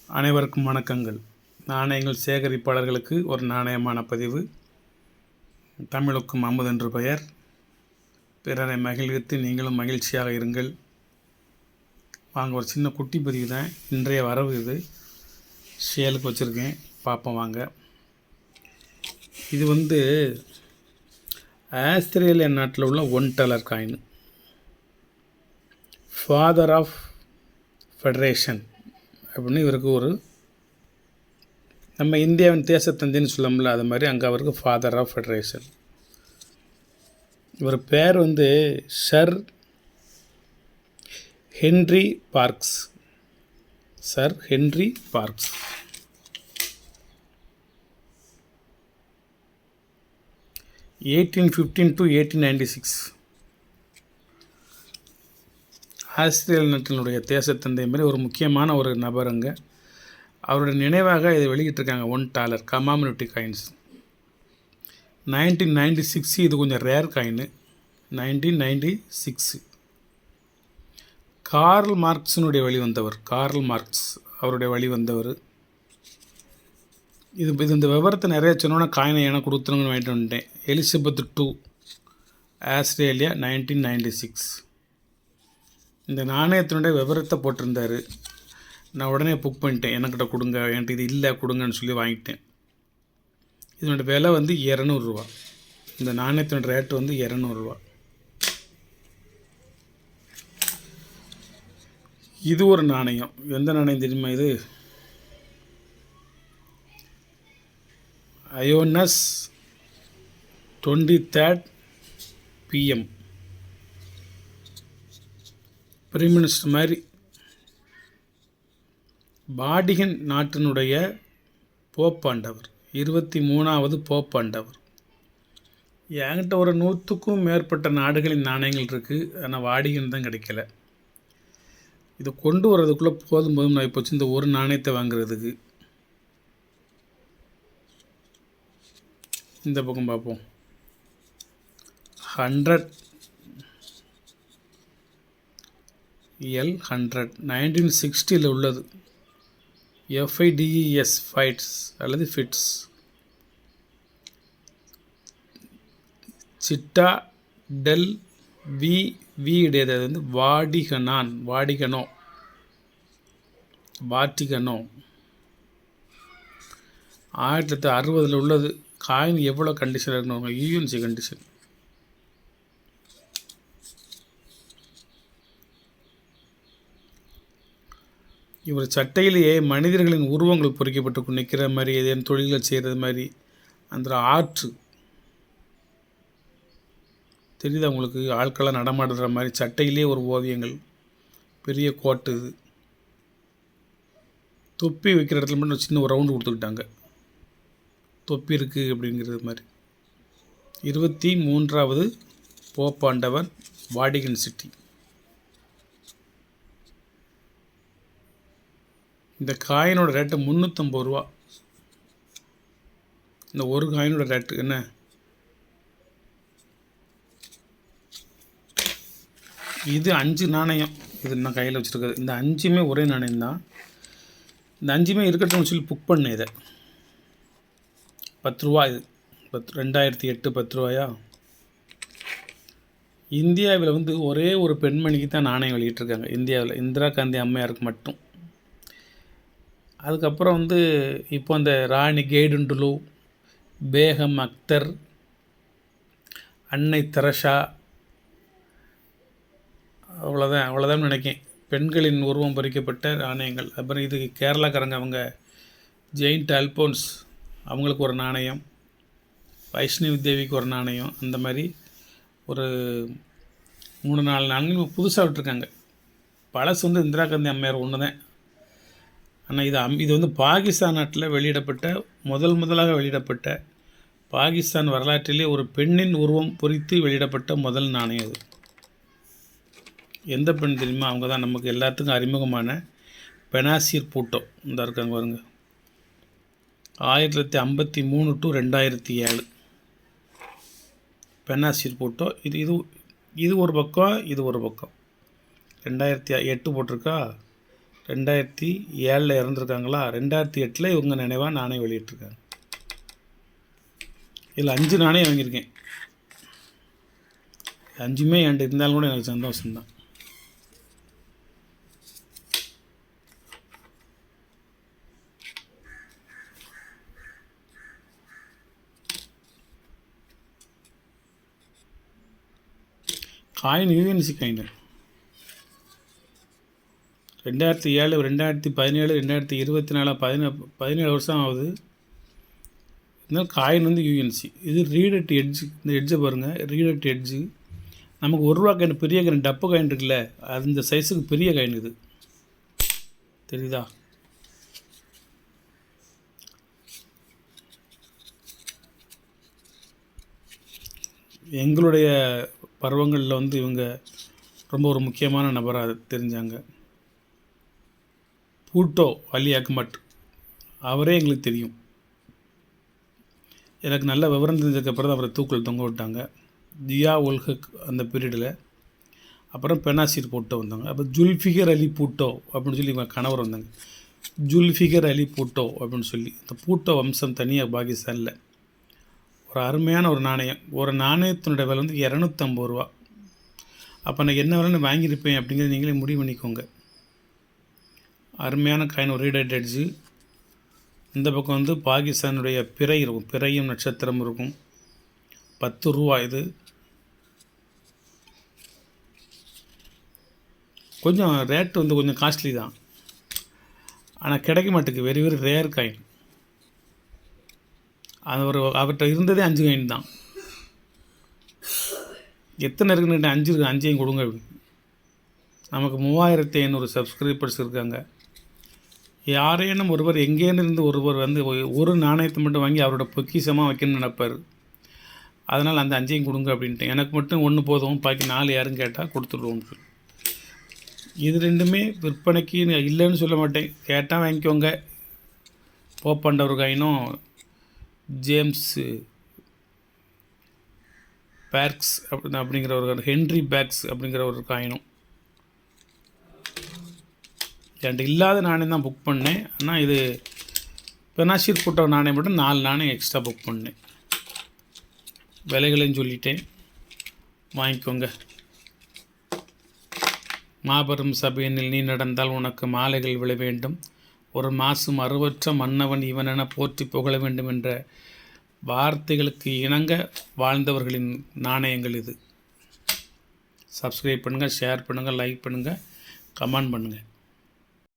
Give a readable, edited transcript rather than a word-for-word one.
அனைவருக்கும் வணக்கங்கள். நாணயங்கள் சேகரிப்பாளர்களுக்கு ஒரு நாணயமான பதிவு. தமிழுக்கும் அமுதென்று பெயர். பிறரை மகிழ்வித்து நீங்களும் மகிழ்ச்சியாக இருங்கள். வாங்க, ஒரு சின்ன குட்டி பதிவு தான். இன்றைய வரவு இது. சேலுக்கு வச்சுருக்கேன், பார்ப்போம் வாங்க. இது ஆஸ்திரேலியா நாட்டில் உள்ள $1 காயின். ஃபாதர் ஆஃப் ஃபெடரேஷன் அப்படின்னு இவருக்கு ஒரு, நம்ம இந்தியாவின் தேசத்தந்தைன்னு சொல்லமுடியல, அது மாதிரி அங்கே அவருக்கு ஃபாதர் ஆஃப் ஃபெடரேஷன். இவர் பேர் sir Henry Parkes. Sir Henry Parkes. (1815 to 1896) ஆஸ்திரேலிய நாட்டினுடைய தேசத்தந்தை மாதிரி ஒரு முக்கியமான ஒரு நபருங்க. அவருடைய நினைவாக இதை வெளியிட்டிருக்காங்க. $1 கமாமினிட்டி காயின்ஸ். 1996 இது கொஞ்சம் ரேர் காயின். 1996 கார்ல் மார்க்ஸினுடைய வழிவந்தவர். கார்ல் மார்க்ஸ் அவருடைய வழிவந்தவர். இந்த விவரத்தை நிறைய சொன்னோன்னா காயினை எனக்கு கொடுத்துருங்கன்னு வாங்கிட்டு வந்துட்டேன். Elizabeth II, Australia, 1996. இந்த நாணயத்தினுடைய விவரத்தை போட்டிருந்தார். நான் உடனே புக் பண்ணிட்டேன். என்கிட்ட கொடுங்க, என்கிட்ட இது இல்லை கொடுங்கன்னு சொல்லி வாங்கிட்டேன். இதனோட விலை $200. இந்த நாணயத்தினோட ரேட்டு $200. இது ஒரு நாணயம். எந்த நாணயம் தெரியுமா இது? அயோனஸ் 23rd PM. பிரைம் மினிஸ்டர் மாதிரி. வாடிகன் நாட்டினுடைய போப்பாண்டவர், 23வது போப்பாண்டவர். என்கிட்ட ஒரு 100க்கும் மேற்பட்ட நாடுகளின் நாணயங்கள் இருக்குது. ஆனால் வாடிகன் தான் கிடைக்கல. இதை கொண்டு வர்றதுக்குள்ளே போதும் நான் இப்போ இந்த ஒரு நாணயத்தை வாங்குறதுக்கு. இந்த பக்கம் பார்ப்போம். 100 L100 1960 உள்ளது. FIDES ஃபைட்ஸ் அல்லது ஃபிட்ஸ். சிட்டா டெல் வீடையது. அது வாடிகனோ 1960 உள்ளது. காயின் எவ்வளோ கண்டிஷன் இருக்கணும்? UNC condition. இவர் சட்டையிலேயே மனிதர்களின் உருவங்கள் பொறிக்கப்பட்டு நிற்கிற மாதிரி, ஏதேனும் தொழில்கள் செய்கிறது மாதிரி அந்த ஆர்ட் தெரியுது அவங்களுக்கு. ஆட்களாக நடமாடுற மாதிரி சட்டையிலே ஒரு ஓவியங்கள். பெரிய கோட்டு. இது தொப்பி வைக்கிற இடத்துல மட்டும் சின்ன ஒரு ரவுண்டு கொடுத்துக்கிட்டாங்க. தொப்பி இருக்குது அப்படிங்கிறது மாதிரி. 23வது போப்பாண்டவர், வாடிகன் சிட்டி. இந்த காயினோட ரேட்டு $350. இந்த ஒரு காயினோட ரேட்டு என்ன? இது 5 நாணயம். இது நான் கையில் வச்சுருக்கிறது. இந்த 5மே ஒரே நாணயம் தான். இந்த 5மே இருக்கட்டும்னு சொல்லி புக் பண்ணேன். இதை $10. இது 2008 $10. இந்தியாவில் ஒரே ஒரு பெண்மணிக்கு தான் நாணயம் வெளியிட்டிருக்காங்க. இந்தியாவில் இந்திரா காந்தி அம்மையாருக்கு மட்டும். அதுக்கப்புறம் இப்போ அந்த ராணி கெய்டுண்டுலு, பேகம் அக்தர், அன்னை தெரசா, அவ்வளோதான் நினைக்கிறேன். பெண்களின் உருவம் பொறிக்கப்பட்ட நாணயங்கள். அப்புறம் இது கேரளாக்காரங்க, அவங்க ஜெயின்ட் அல்போன்ஸ், அவங்களுக்கு ஒரு நாணயம். வைஷ்ணவி தேவிக்கு ஒரு நாணயம். அந்த மாதிரி ஒரு 3-4 நாணயங்கள் புதுசாக விட்டுருக்காங்க. பழசு இந்திரா காந்தி அம்மையார் ஒன்று தான். ஆனால் இது பாகிஸ்தான் நாட்டில் வெளியிடப்பட்ட முதலாக வெளியிடப்பட்ட, பாகிஸ்தான் வரலாற்றிலே ஒரு பெண்ணின் உருவம் பொறித்து வெளியிடப்பட்ட முதல் நாணயம். அது எந்த பெண் தெரியுமா? அவங்க தான் நமக்கு எல்லாத்துக்கும் அறிமுகமான பெனாசீர் பூட்டோ. இந்த இருக்காங்க பாருங்க. 1953 to 2007 பெனாசீர் பூட்டோ. இது ஒரு பக்கம், இது ஒரு பக்கம். 2008 போட்டிருக்கா. 2007 இறந்துருக்காங்களா, 2008 இவங்க நினைவாக நாணயம் வெளியிட்டிருக்காங்க. இதில் 5 நாணயம் வாங்கியிருக்கேன். 5மே என்கிட்ட இருந்தாலும் கூட எனக்கு சந்தோஷம்தான். காயின் யூஎன்சி காயின் 2007, 2017, 2024, 17 வருஷம் ஆகுது. இருந்தாலும் காயின் வந்து யூஎன்சி. இது ரீடட் எட்ஜு. இந்த எட்ஜை பாருங்கள், ரீடட் எட்ஜு. நமக்கு ₹1 காயின், பெரிய காயின், டப்பு காயின் இருக்குல்ல, அது இந்த சைஸுக்கு பெரிய காயின் இது, தெரியுதா? எங்களுடைய பருவங்களில் வந்து இவங்க ரொம்ப ஒரு முக்கியமான நபராக தெரிஞ்சாங்க. பூட்டோ அலி அக்மட், அவரே எங்களுக்கு தெரியும். எனக்கு நல்ல விவரம் தெரிஞ்சதுக்கப்புறம் தான் அவரை தூக்கில் தொங்க விட்டாங்க. ஜியா உல் ஹக் அந்த பீரியடில். அப்புறம் பெனாசிர் பூட்டோ வந்தாங்க. அப்போ ஜுல்ஃபிகர் அலி பூட்டோ அப்படின்னு சொல்லி இவங்க கணவர் வந்தாங்க. ஜுல்ஃபிகர் அலி பூட்டோ அப்படின்னு சொல்லி. இந்த பூட்டோ வம்சம் தனியாக பாகிஸ்தானில். ஒரு அருமையான ஒரு நாணயம். ஒரு நாணயத்தினுடைய விலை வந்து ₹250. அப்போ நான் என்ன விலைன்னு வாங்கியிருப்பேன் அப்படிங்கிறது நீங்களே முடிவு பண்ணிக்கோங்க. அருமையான காயின், ஒரு ரீடட் எட்ஜு. இந்த பக்கம் வந்து பாகிஸ்தானுடைய பிறை இருக்கும், பிறையும் நட்சத்திரம் இருக்கும். ₹10 இது. கொஞ்சம் ரேட்டு வந்து கொஞ்சம் காஸ்ட்லி தான், ஆனால் கிடைக்க மாட்டேங்குது. Very very rare coin. அது அவர்கிட்ட இருந்ததே 5 காயின் தான். எத்தனை இருக்குன்னு 5 இருக்குது, 5ஐயும் கொடுங்க. நமக்கு 3500 சப்ஸ்கிரைபர்ஸ் இருக்காங்க. யாரேனும் ஒருவர் எங்கேருந்து ஒருவர் வந்து ஒரு நாணயத்தை மட்டும் வாங்கி அவரோட பொக்கிஷமாக வைக்கணும்னு நினைப்பார். அதனால் அந்த 5ஐயும் கொடுங்க அப்படின்ட்டு. எனக்கு மட்டும் 1 போதும், பாக்கி 4 யாரும் கேட்டால் கொடுத்துடுவோம். இது 2மே விற்பனைக்கு இல்லைன்னு சொல்ல மாட்டேன், கேட்டால் வாங்கிக்கோங்க. போப்பாண்டவர் காயினும் ஜேம்ஸ் பேக்ஸ் அப்படிங்கிற ஒரு ஹென்ரி பேக்ஸ் அப்படிங்கிற ஒரு காயினும் என்கிட்ட இல்லாத நாணயம் தான் புக் பண்ணேன். ஆனால் இது பெனாசிர் பூட்டோ நாணயம் மட்டும் 4 நாணயம் எக்ஸ்ட்ரா புக் பண்ணேன். விலைகளையும் சொல்லிட்டேன், வாங்கிக்கோங்க. மாபெரும் சபையினில் நீ நடந்தால் உனக்கு மாலைகள் விழ வேண்டும், ஒரு மாசும் அருவற்ற மன்னவன் இவனென போற்றி புகழ வேண்டும் என்ற வார்த்தைகளுக்கு இணங்க வாழ்ந்தவர்களின் நாணயங்கள் இது. சப்ஸ்கிரைப் பண்ணுங்கள், ஷேர் பண்ணுங்கள், லைக் பண்ணுங்கள், கமெண்ட் பண்ணுங்கள்.